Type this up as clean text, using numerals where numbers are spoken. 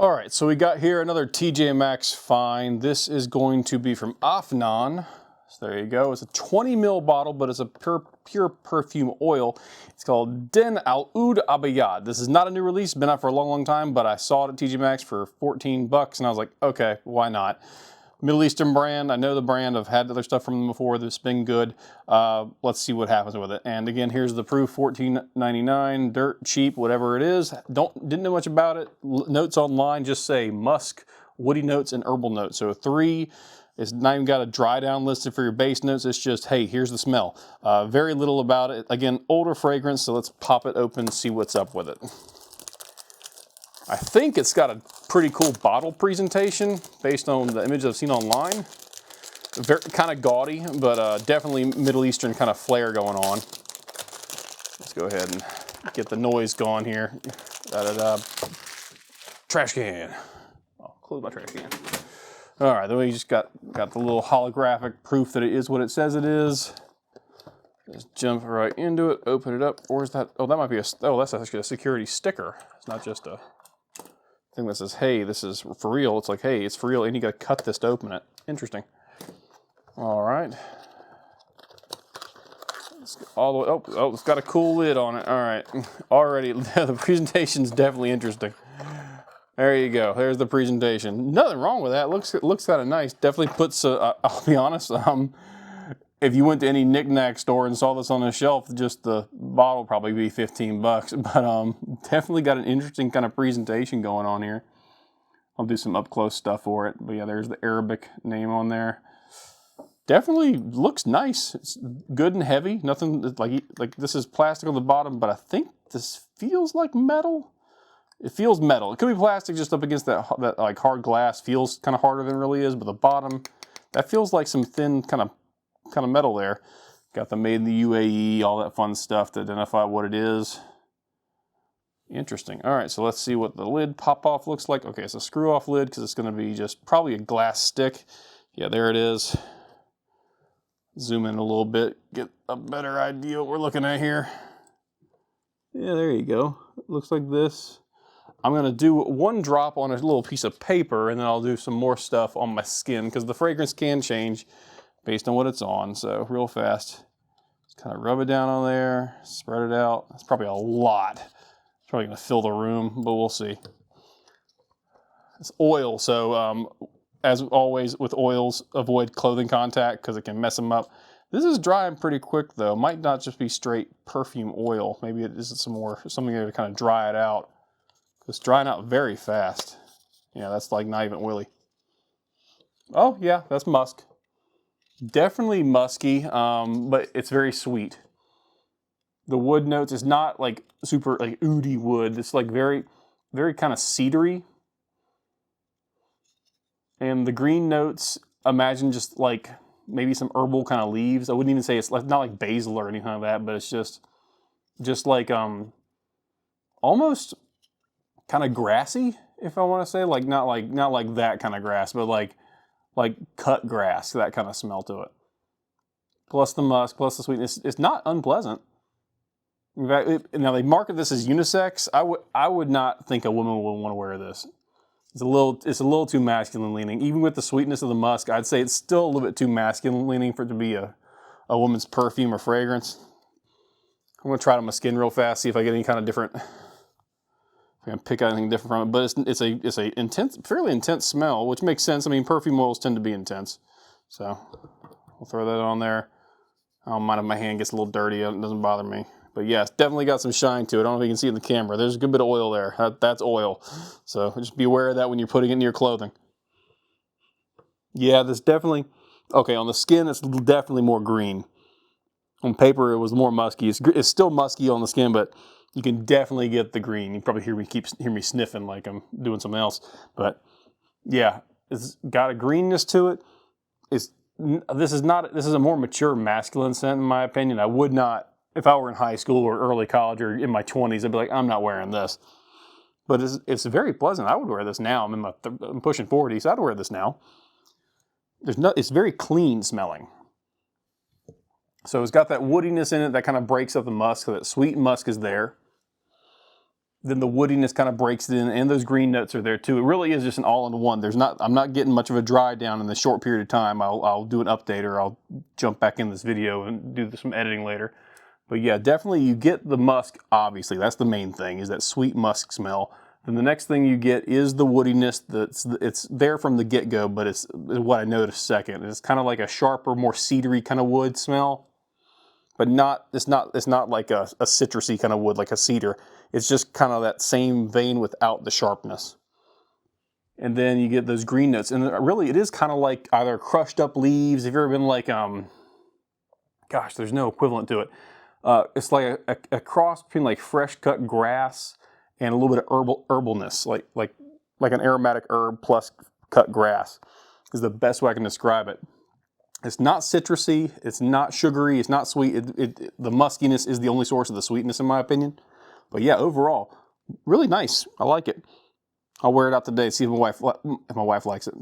All right, so we got here another TJ Maxx find. This is going to be from Afnan. So there you go. It's a 20 ml bottle, but it's a pure perfume oil. It's called Dehn Al Oudh Abiyad. This is not a new release, been out for a long time, but I saw it at TJ Maxx for 14 bucks, and I was like, okay, why not? Middle Eastern brand. I know the brand. I've had other stuff from them before that's been good. Let's see what happens with it. And again, here's the proof, $14.99, dirt cheap, whatever it is. Didn't know much about it. Notes online just say musk, woody notes, and herbal notes. So 3, it's not even got a dry down listed for your base notes. It's just, hey, here's the smell. Very little about it. Again, older fragrance, so let's pop it open and see what's up with it. I think it's got a pretty cool bottle presentation based on the image I've seen online. Very kind of gaudy, but definitely Middle Eastern kind of flair going on. Let's go ahead and get the noise going here. Trash can. I'll close my trash can. All right, then we just got the little holographic proof that it is what it says it is. Just jump right into it, open it up. Or is that? Oh, that might be a. Oh, that's actually a security sticker. It's not just a thing that says, hey, this is for real. It's like, hey, it's for real, and you got to cut this to open it. Interesting. All right. Let's get all the way, oh, it's got a cool lid on it. All right. Already, the presentation's definitely interesting. There you go. There's the presentation. Nothing wrong with that. It looks kind of nice. Definitely puts, I'll be honest, if you went to any knickknack store and saw this on the shelf, just the bottle would probably be 15 bucks. But definitely got an interesting kind of presentation going on here. I'll do some up close stuff for it. But yeah, there's the Arabic name on there. Definitely looks nice. It's good and heavy. Nothing like this is plastic on the bottom, but I think this feels like metal. It feels metal. It could be plastic just up against that like hard glass. Feels kind of harder than it really is, but the bottom, that feels like some thin kind of metal there. Got the made-in-UAE, all that fun stuff to identify what it is. Interesting. All right, so let's see what the lid pop-off looks like. Okay, it's a screw-off lid because it's going to be just probably a glass stick. Yeah, there it is. Zoom in a little bit, get a better idea what we're looking at here. Yeah, there you go. It looks like this. I'm going to do one drop on a little piece of paper, and then I'll do some more stuff on my skin because the fragrance can change based on what it's on. So real fast, just kind of rub it down on there, spread it out. It's probably a lot. It's probably going to fill the room, but we'll see. It's oil, so as always with oils, avoid clothing contact because it can mess them up. This is drying pretty quick though. Might not just be straight perfume oil. Maybe it is something to kind of dry it out. It's drying out very fast. Yeah, that's like not even oily. Oh yeah, that's musk. Definitely musky, but it's very sweet. The wood notes is not like super like oody wood. It's like very, very kind of cedary. And the green notes, imagine just like maybe some herbal kind of leaves. I wouldn't even say it's like, not like basil or anything like that, but it's just like almost kind of grassy, if I want to say, like not like that kind of grass, but like cut grass, that kind of smell to it. Plus the musk, plus the sweetness. It's not unpleasant. In fact, now they market this as unisex. I would not think a woman would want to wear this. It's a little too masculine leaning. Even with the sweetness of the musk, I'd say it's still a little bit too masculine leaning for it to be a woman's perfume or fragrance. I'm gonna try it on my skin real fast, see if I get any kind of different. If I can pick out anything different from it. But it's a intense, fairly intense smell, which makes sense. I mean, perfume oils tend to be intense, so we'll throw that on there. I don't mind if my hand gets a little dirty. It doesn't bother me. But yeah, it's definitely got some shine to it. I don't know if you can see it in the camera. There's a good bit of oil there. That's oil. So just be aware of that when you're putting it in your clothing. Yeah, this definitely, okay, on the skin, it's definitely more green. On paper, it was more musky. It's still musky on the skin, but you can definitely get the green. You probably hear me sniffing like I'm doing something else. But yeah, it's got a greenness to it. This is a more mature masculine scent in my opinion. I would not, if I were in high school or early college or in my 20s, I'd be like, I'm not wearing this. But it's very pleasant. I would wear this now. I'm pushing 40, so I'd wear this now. It's very clean smelling. So it's got that woodiness in it that kind of breaks up the musk, so that sweet musk is there. then the woodiness kind of breaks it in, and those green notes are there too. It really is just an all-in-one. I'm not getting much of a dry down in the short period of time. I'll do an update, or I'll jump back in this video and do some editing later. But yeah, definitely you get the musk, obviously. That's the main thing, is that sweet musk smell. Then the next thing you get is the woodiness. It's there from the get-go, but it's what I noticed second. It's kind of like a sharper, more cedary kind of wood smell. But it's not like a citrusy kind of wood, like a cedar. It's just kind of that same vein without the sharpness. And then you get those green notes. And really, it is kind of like either crushed up leaves. Have you ever been like, gosh, there's no equivalent to it. It's like a cross between like fresh cut grass and a little bit of herbalness, like an aromatic herb plus cut grass is the best way I can describe it. It's not citrusy, it's not sugary, it's not sweet. The muskiness is the only source of the sweetness in my opinion. But yeah, overall, really nice. I like it. I'll wear it out today, see if my wife likes it.